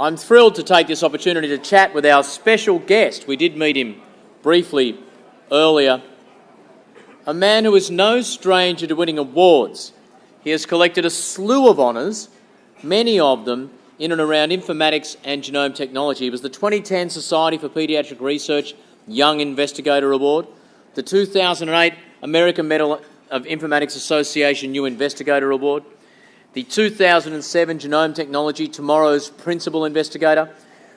I'm thrilled to take this opportunity to chat with our special guest. We did meet him briefly earlier. A man who is no stranger to winning awards. He has collected a slew of honours, many of them in and around informatics and genome technology. He was the 2010 Society for Paediatric Research Young Investigator Award, the 2008 American Medal of Informatics Association New Investigator Award, the 2007 Genome Technology Tomorrow's Principal Investigator,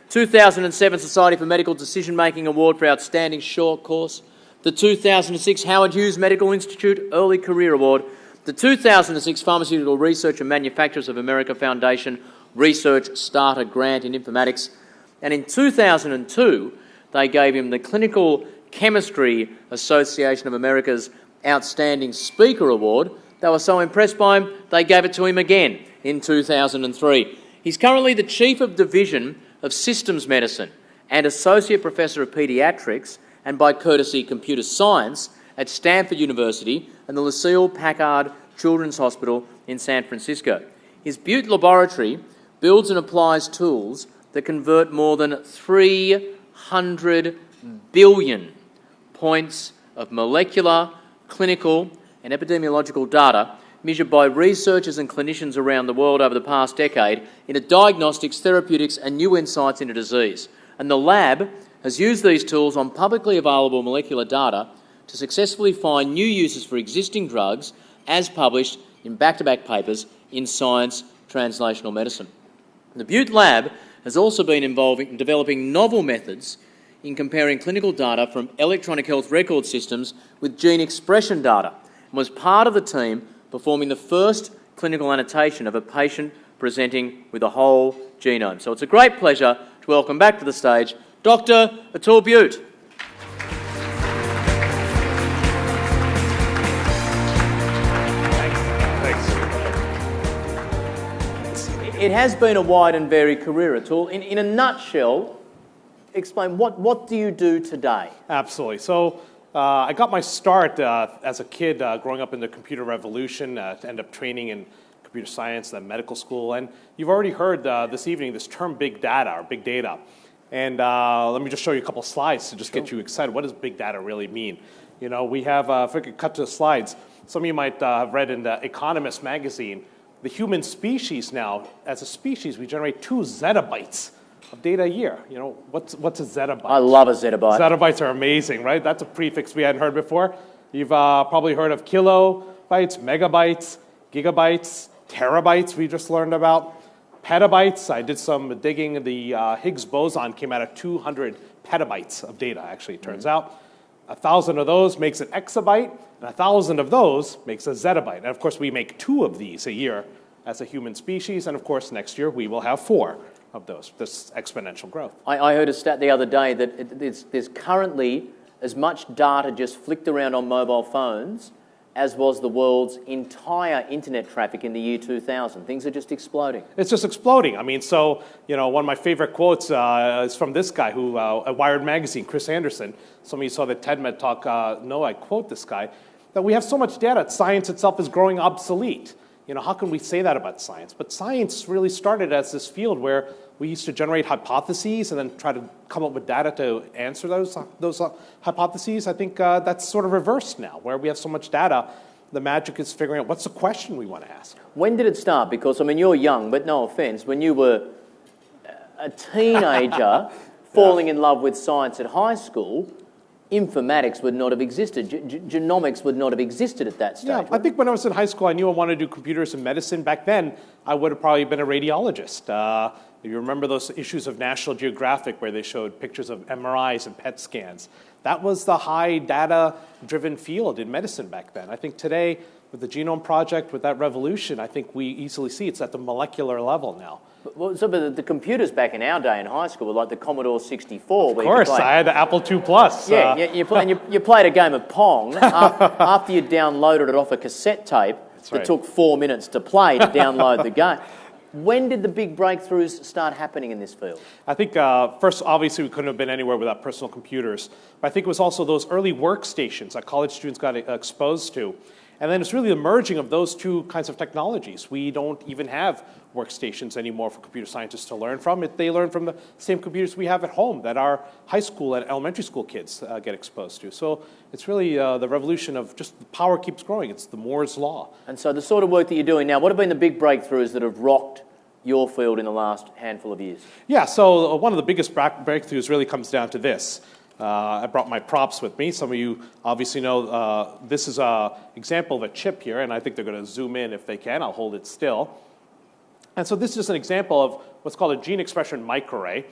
2007 Society for Medical Decision Making Award for Outstanding Short Course, the 2006 Howard Hughes Medical Institute Early Career Award, the 2006 Pharmaceutical Research and Manufacturers of America Foundation Research Starter Grant in Informatics, and in 2002 they gave him the Clinical Chemistry Association of America's Outstanding Speaker Award. They were so impressed by him, they gave it to him again in 2003. He's currently the Chief of Division of Systems Medicine and Associate Professor of Paediatrics and, by courtesy, Computer Science at Stanford University and the Lucille Packard Children's Hospital in San Francisco. His Butte Laboratory builds and applies tools that convert more than 300 billion points of molecular, clinical and epidemiological data measured by researchers and clinicians around the world over the past decade into diagnostics, therapeutics and new insights into disease. And the lab has used these tools on publicly available molecular data to successfully find new uses for existing drugs as published in back-to-back papers in Science Translational Medicine. The Butte Lab has also been involved in developing novel methods in comparing clinical data from electronic health record systems with gene expression data, and was part of the team performing the first clinical annotation of a patient presenting with a whole genome. So it's a great pleasure to welcome back to the stage Dr. Atul Butte. Thanks. It has been a wide and varied career, Atul. In a nutshell, explain what do you do today? Absolutely. So I got my start as a kid growing up in the computer revolution, to end up training in computer science, then medical school. And you've already heard this evening this term big data or big data. And let me just show you a couple slides to just get you excited. What does big data really mean? You know, we have, if we could cut to the slides, some of you might have read in the Economist magazine, the human species now, as a species, we generate 2 zettabytes of data a year. You know, what's a zettabyte? I love a zettabyte. Zettabytes are amazing, right? That's a prefix we hadn't heard before. You've probably heard of kilobytes, megabytes, gigabytes, terabytes we just learned about. Petabytes, I did some digging. The Higgs boson came out of 200 petabytes of data, actually, it turns out. 1,000 of those makes an exabyte, and 1,000 of those makes a zettabyte. And of course, we make 2 of these a year as a human species, and of course, next year we will have 4 of those, this exponential growth. I heard a stat the other day that there's currently as much data just flicked around on mobile phones as was the world's entire internet traffic in the year 2000. Things are just exploding. It's just exploding. I mean, so, you know, one of my favorite quotes is from this guy who, at Wired Magazine, Chris Anderson. Some of you saw the TEDmed talk. No, I quote this guy, that we have so much data, science itself is growing obsolete. You know, how can we say that about science? But science really started as this field where we used to generate hypotheses and then try to come up with data to answer those hypotheses. I think that's sort of reversed now, where we have so much data. The magic is figuring out what's the question we want to ask. When did it start? Because, I mean, you're young, but no offence, when you were a teenager falling in love with science at high school, informatics would not have existed. Genomics would not have existed at that stage. Yeah, I think when I was in high school, I knew I wanted to do computers and medicine. Back then, I would have probably been a radiologist. If you remember those issues of National Geographic where they showed pictures of MRIs and PET scans, that was the high data-driven field in medicine back then. I think today, with the Genome Project, with that revolution, I think we easily see it's at the molecular level now. But the computers back in our day in high school were like the Commodore 64. Of course, I had the Apple II Plus. Yeah, you played a game of Pong after you downloaded it off a cassette tape. It took 4 minutes to play to download the game. When did the big breakthroughs start happening in this field? I think first, obviously, we couldn't have been anywhere without personal computers. But I think it was also those early workstations that college students got exposed to. And then it's really the merging of those two kinds of technologies. We don't even have workstations anymore for computer scientists to learn from. They learn from the same computers we have at home that our high school and elementary school kids get exposed to. So it's really the revolution of just the power keeps growing. It's the Moore's law. And so the sort of work that you're doing now, what have been the big breakthroughs that have rocked your field in the last handful of years? Yeah, so one of the biggest breakthroughs really comes down to this. I brought my props with me. Some of you obviously know this is an example of a chip here, and I think they're going to zoom in if they can. I'll hold it still. And so this is just an example of what's called a gene expression microarray.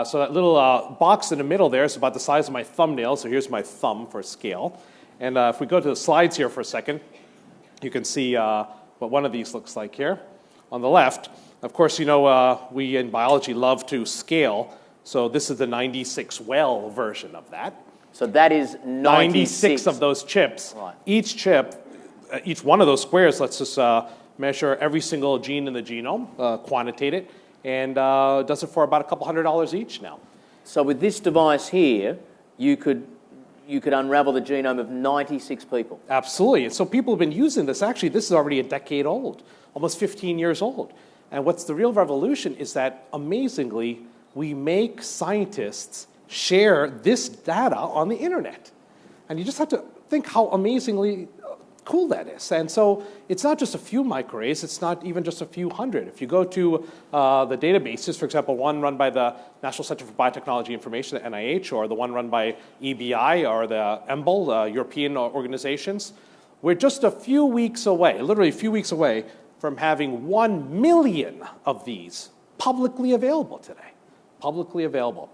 So that little box in the middle there is about the size of my thumbnail. So here's my thumb for scale. And if we go to the slides here for a second, you can see what one of these looks like here. On the left, of course, you know, we in biology love to scale. So this is the 96-well version of that. So that is 96 of those chips. Right. Each chip, each one of those squares lets us measure every single gene in the genome, quantitate it, and does it for about a couple $100 each now. So with this device here, you could unravel the genome of 96 people. Absolutely. So people have been using this. Actually, this is already a decade old, almost 15 years old. And what's the real revolution is that, amazingly, we make scientists share this data on the internet. And you just have to think how amazingly cool that is. And so it's not just a few microarrays, it's not even just a few hundred. If you go to the databases, for example, one run by the National Center for Biotechnology Information, the NIH, or the one run by EBI or the EMBL, European organizations, we're just a few weeks away, literally a few weeks away, from having 1 million of these publicly available today. Publicly available.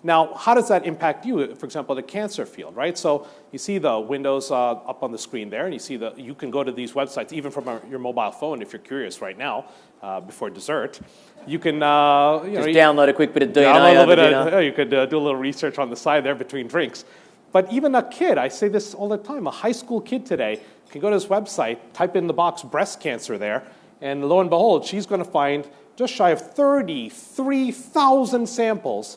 Now, how does that impact you, for example, the cancer field, right? So you see the windows up on the screen there, and you see you can go to these websites, even from your mobile phone, if you're curious right now, before dessert. You can, just download a quick bit of DNA. Download a little bit you could do a little research on the side there between drinks. But even a kid, I say this all the time, a high school kid today can go to this website, type in the box breast cancer there, and lo and behold, she's going to find just shy of 33,000 samples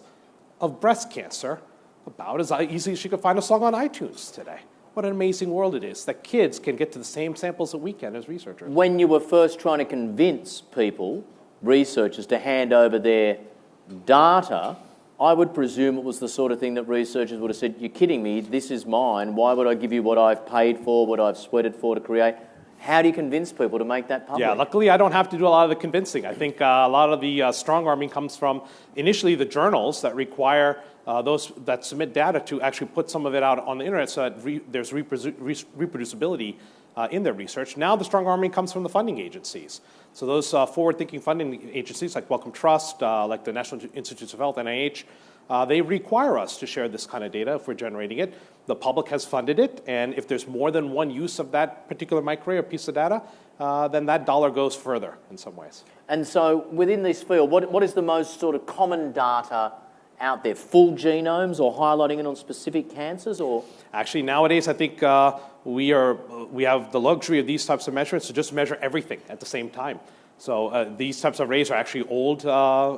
of breast cancer, about as easily as she could find a song on iTunes today. What an amazing world it is that kids can get to the same samples that we can as researchers. When you were first trying to convince people, researchers, to hand over their data, I would presume it was the sort of thing that researchers would have said, "You're kidding me, this is mine. Why would I give you what I've paid for, what I've sweated for to create?" How do you convince people to make that public? Yeah, luckily I don't have to do a lot of the convincing. I think a lot of the strong-arming comes from initially the journals that require those that submit data to actually put some of it out on the internet so that there's reproducibility in their research. Now the strong-arming comes from the funding agencies. So those forward-thinking funding agencies like Wellcome Trust, like the National Institutes of Health, NIH, they require us to share this kind of data if we're generating it. The public has funded it, and if there's more than one use of that particular microarray or piece of data, then that dollar goes further in some ways. And so within this field, what is the most sort of common data out there? Full genomes or highlighting it on specific cancers? Or actually, nowadays, I think we have the luxury of these types of measurements to just measure everything at the same time. So these types of arrays are actually old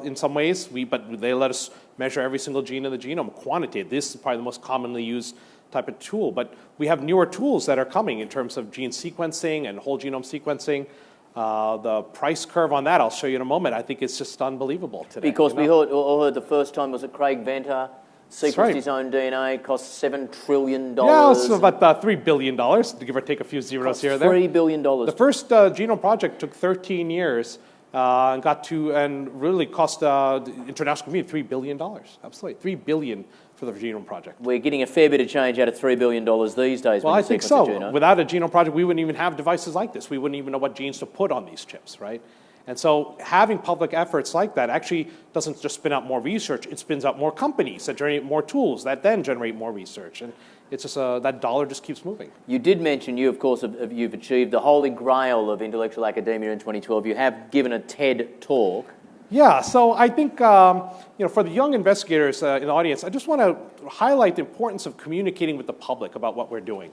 in some ways, but they let us measure every single gene in the genome, quantitative. This is probably the most commonly used type of tool. But we have newer tools that are coming in terms of gene sequencing and whole genome sequencing. The price curve on that, I'll show you in a moment. I think it's just unbelievable today. Because we heard the first time, was it Craig Venter sequenced his own DNA, cost $7 trillion. Yeah, it's about $3 billion, to give or take a few zeros here or there. $3 billion. The first genome project took 13 years and really cost the international community $3 billion. Absolutely, $3 billion for the genome project. We're getting a fair bit of change out of $3 billion these days. Well, I think so. Without a genome project, we wouldn't even have devices like this. We wouldn't even know what genes to put on these chips, right? And so having public efforts like that actually doesn't just spin out more research, it spins out more companies that generate more tools that then generate more research. And it's just that dollar just keeps moving. You did mention you've achieved the holy grail of intellectual academia in 2012. You have given a TED talk. Yeah, so I think for the young investigators in the audience, I just want to highlight the importance of communicating with the public about what we're doing.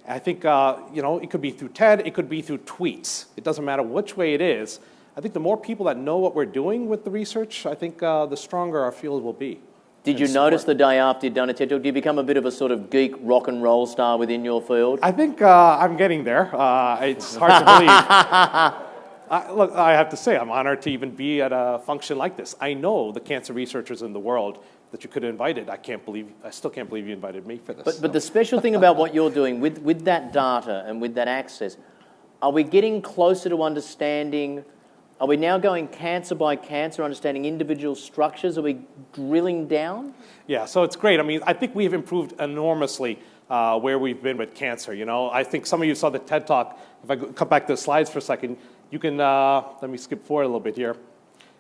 I think it could be through TED, it could be through tweets. It doesn't matter which way it is. I think the more people that know what we're doing with the research, I think the stronger our field will be. Did you notice the day after you'd done a TED Talk, did you become a bit of a sort of geek rock and roll star within your field? I think I'm getting there. It's hard to believe. Look, I have to say, I'm honored to even be at a function like this. I know the cancer researchers in the world that you could have invited. I still can't believe you invited me for this. But the special thing about what you're doing with that data and with that access, are we getting closer to understanding? Are we now going cancer by cancer, understanding individual structures? Are we drilling down? Yeah, so it's great. I mean, I think we have improved enormously where we've been with cancer. You know, I think some of you saw the TED Talk. If I come back to the slides for a second, you can, let me skip forward a little bit here.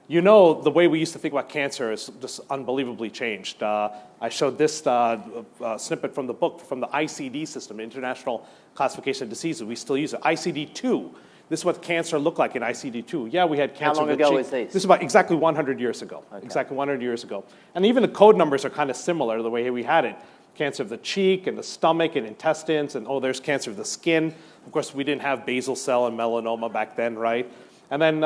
You know, the way we used to think about cancer is just unbelievably changed. I showed this snippet from the book, from the ICD system, International Classification of Diseases. We still use it. ICD-2. This is what cancer looked like in ICD-2. Yeah, we had cancer. How long ago is this? This is about exactly 100 years ago. Okay. Exactly 100 years ago. And even the code numbers are kind of similar to the way we had it. Cancer of the cheek and the stomach and intestines, and there's cancer of the skin. Of course, we didn't have basal cell and melanoma back then, right? And then,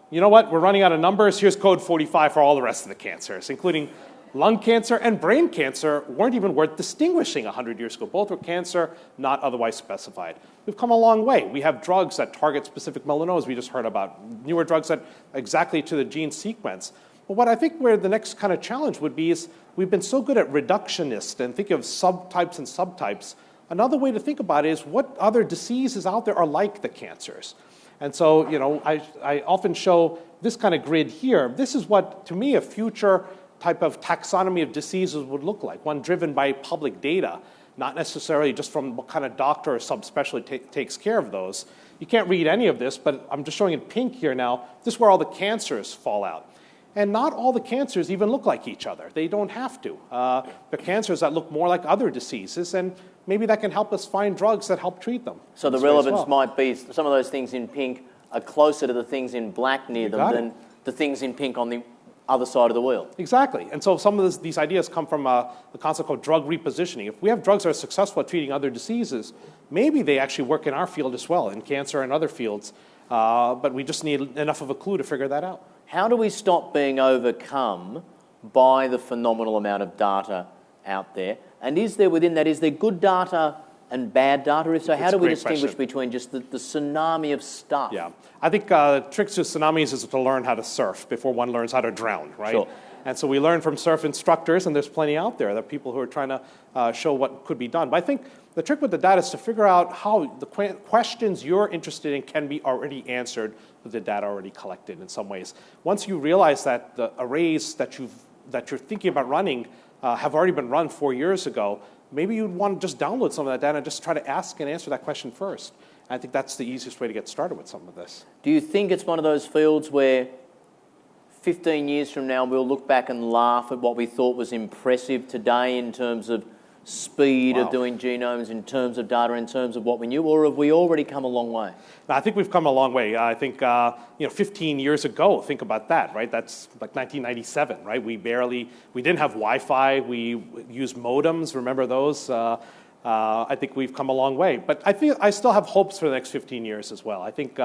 you know what? We're running out of numbers. Here's code 45 for all the rest of the cancers, including lung cancer and brain cancer weren't even worth distinguishing 100 years ago. Both were cancer, not otherwise specified. We've come a long way. We have drugs that target specific melanomas we just heard about, newer drugs that exactly to the gene sequence. But what I think where the next kind of challenge would be is we've been so good at reductionist and think of subtypes and subtypes. Another way to think about it is what other diseases out there are like the cancers. And so, you know, I often show this kind of grid here. This is what, to me, a future type of taxonomy of diseases would look like, one driven by public data, not necessarily just from what kind of doctor or subspecialty takes care of those. You can't read any of this, but I'm just showing in pink here now. This is where all the cancers fall out. And not all the cancers even look like each other. They don't have to. There are cancers that look more like other diseases, and maybe that can help us find drugs that help treat them. So the relevance might be some of those things in pink are closer to the things in black near them than the things in pink on the other side of the wheel. Exactly. And so some of these ideas come from the concept called drug repositioning. If we have drugs that are successful at treating other diseases, maybe they actually work in our field as well, in cancer and other fields. But we just need enough of a clue to figure that out. How do we stop being overcome by the phenomenal amount of data out there? And is there within that, is there good data and bad data? If so, how do we distinguish between just the tsunami of stuff? Yeah, I think the trick to tsunamis is to learn how to surf before one learns how to drown, right? Sure. And so we learn from surf instructors, and there's plenty out there. There are people who are trying to show what could be done. But I think the trick with the data is to figure out how the questions you're interested in can be already answered with the data already collected in some ways. Once you realize that the arrays that you're thinking about running have already been run 4 years ago, maybe you'd want to just download some of that data and just try to ask and answer that question first. And I think that's the easiest way to get started with some of this. Do you think it's one of those fields where 15 years from now we'll look back and laugh at what we thought was impressive today in terms of speed of doing genomes, in terms of data, in terms of what we knew, or have we already come a long way? I think we've come a long way. I think 15 years ago, think about that, right? That's like 1997, right? We didn't have Wi-Fi. We used modems. Remember those? I think we've come a long way. But I still have hopes for the next 15 years as well. I think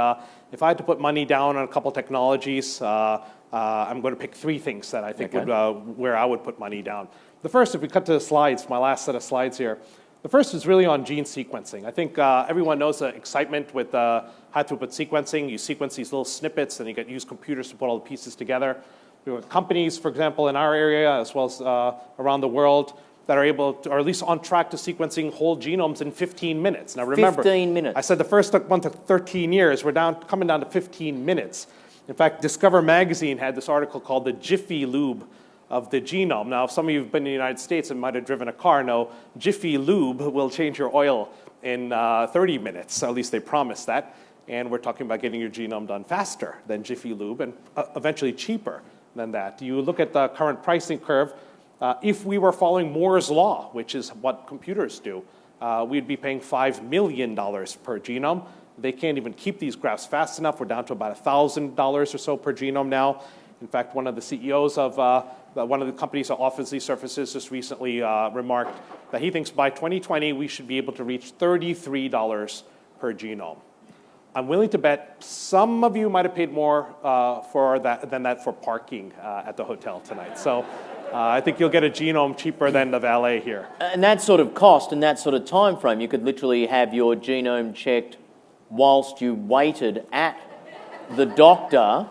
if I had to put money down on a couple technologies, I'm going to pick 3 things that I think where I would put money down. The first, if we cut to the slides, my last set of slides here, the first is really on gene sequencing. I think everyone knows the excitement with high-throughput sequencing. You sequence these little snippets, and you use computers to put all the pieces together. We have companies, for example, in our area, as well as around the world, that are able to, or at least on track to sequencing whole genomes in 15 minutes. Now remember, 15 minutes. I said the first one took 13 years. We're coming down to 15 minutes. In fact, Discover magazine had this article called the Jiffy Lube of the genome. Now, if some of you have been in the United States and might have driven a car, know Jiffy Lube will change your oil in 30 minutes. At least they promise that. And we're talking about getting your genome done faster than Jiffy Lube and eventually cheaper than that. You look at the current pricing curve. If we were following Moore's law, which is what computers do, we'd be paying $5 million per genome. They can't even keep these graphs fast enough. We're down to about $1,000 or so per genome now. In fact, one of the CEOs of one of the companies that offers these services just recently remarked that he thinks by 2020 we should be able to reach $33 per genome. I'm willing to bet some of you might have paid more than that for parking at the hotel tonight. So I think you'll get a genome cheaper than the valet here. And that sort of cost and that sort of time frame, you could literally have your genome checked whilst you waited at the doctor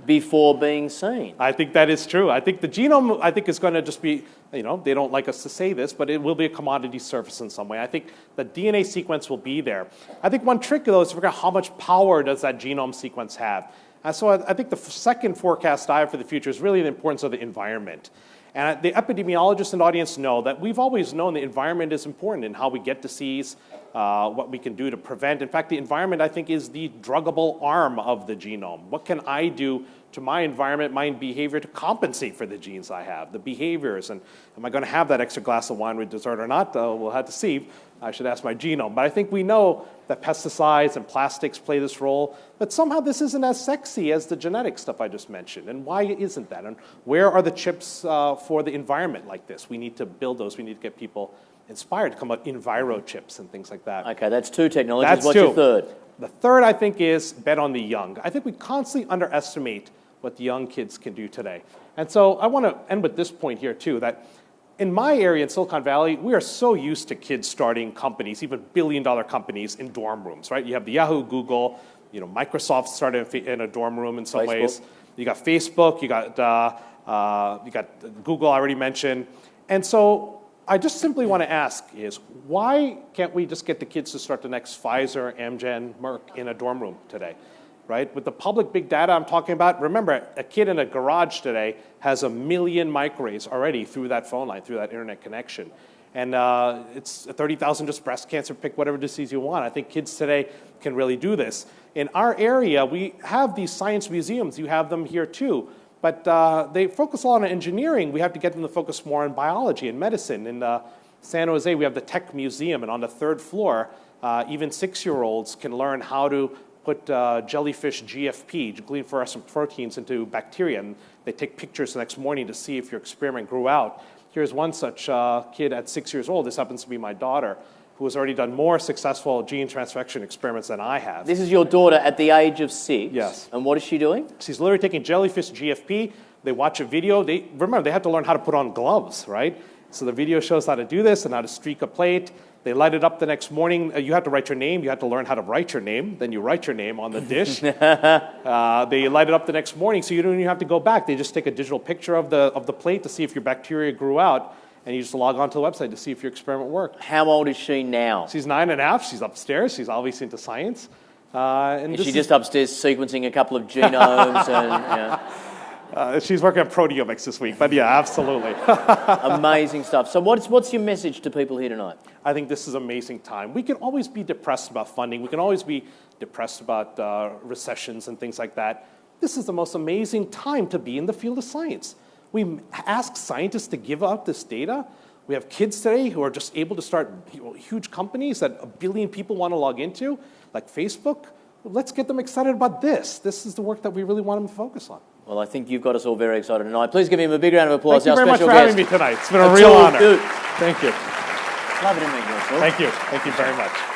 before being seen. I think that is true. I think the genome, is going to just be, they don't like us to say this, but it will be a commodity service in some way. I think the DNA sequence will be there. I think one trick, though, is to figure out how much power does that genome sequence have. And so I think the second forecast I have for the future is really the importance of the environment. And the epidemiologists in the audience know that we've always known the environment is important in how we get disease, what we can do to prevent. In fact, the environment, I think, is the druggable arm of the genome. What can I do to my environment, my behavior, to compensate for the genes I have, the behaviors, and am I going to have that extra glass of wine with dessert or not? We'll have to see. I should ask my genome. But I think we know that pesticides and plastics play this role, but somehow this isn't as sexy as the genetic stuff I just mentioned. And why isn't that? And where are the chips for the environment like this? We need to build those. We need to get people inspired to come up with enviro chips and things like that. Okay, that's two technologies. What's your third? The third, I think, is bet on the young. I think we constantly underestimate what the young kids can do today. And so I want to end with this point here, too, that in my area in Silicon Valley, we are so used to kids starting companies, even billion-dollar companies, in dorm rooms, right? You have the Yahoo, Google, Microsoft started in a dorm room in some ways. You got Facebook, you got Google, I already mentioned. And so I just simply want to ask is, why can't we just get the kids to start the next Pfizer, Amgen, Merck in a dorm room today? Right? With the public big data I'm talking about, remember, a kid in a garage today has 1 million microarrays already through that phone line, through that internet connection. And it's 30,000 just breast cancer, pick whatever disease you want. I think kids today can really do this. In our area, we have these science museums. You have them here too. But they focus a lot on engineering. We have to get them to focus more on biology and medicine. In San Jose, we have the Tech Museum. And on the third floor, even 6-year-olds can learn how to put jellyfish GFP, gene fluorescent proteins, into bacteria, and they take pictures the next morning to see if your experiment grew out. Here's one such kid at 6 years old. This happens to be my daughter, who has already done more successful gene transfection experiments than I have. This is your daughter at the age of 6? Yes. And what is she doing? She's literally taking jellyfish GFP. They watch a video. Remember, they have to learn how to put on gloves, right? So the video shows how to do this and how to streak a plate. They light it up the next morning. You have to write your name. You have to learn how to write your name. Then you write your name on the dish. They light it up the next morning, so you don't even have to go back. They just take a digital picture of the plate to see if your bacteria grew out, and you just log on to the website to see if your experiment worked. How old is she now? She's 9.5. She's upstairs. She's obviously into science. Is she just upstairs sequencing a couple of genomes and? She's working on proteomics this week, but yeah, absolutely. Amazing stuff. So what's your message to people here tonight? I think this is an amazing time. We can always be depressed about funding. We can always be depressed about recessions and things like that. This is the most amazing time to be in the field of science. We ask scientists to give out this data. We have kids today who are just able to start huge companies that 1 billion people want to log into, like Facebook. Let's get them excited about this. This is the work that we really want them to focus on. Well, I think you've got us all very excited tonight. Please give him a big round of applause. Thank you very much for having me tonight. It's been a Atul real honor. Butte. Thank you. Lovely to meet you, Atul. Thank you. Thank you very much.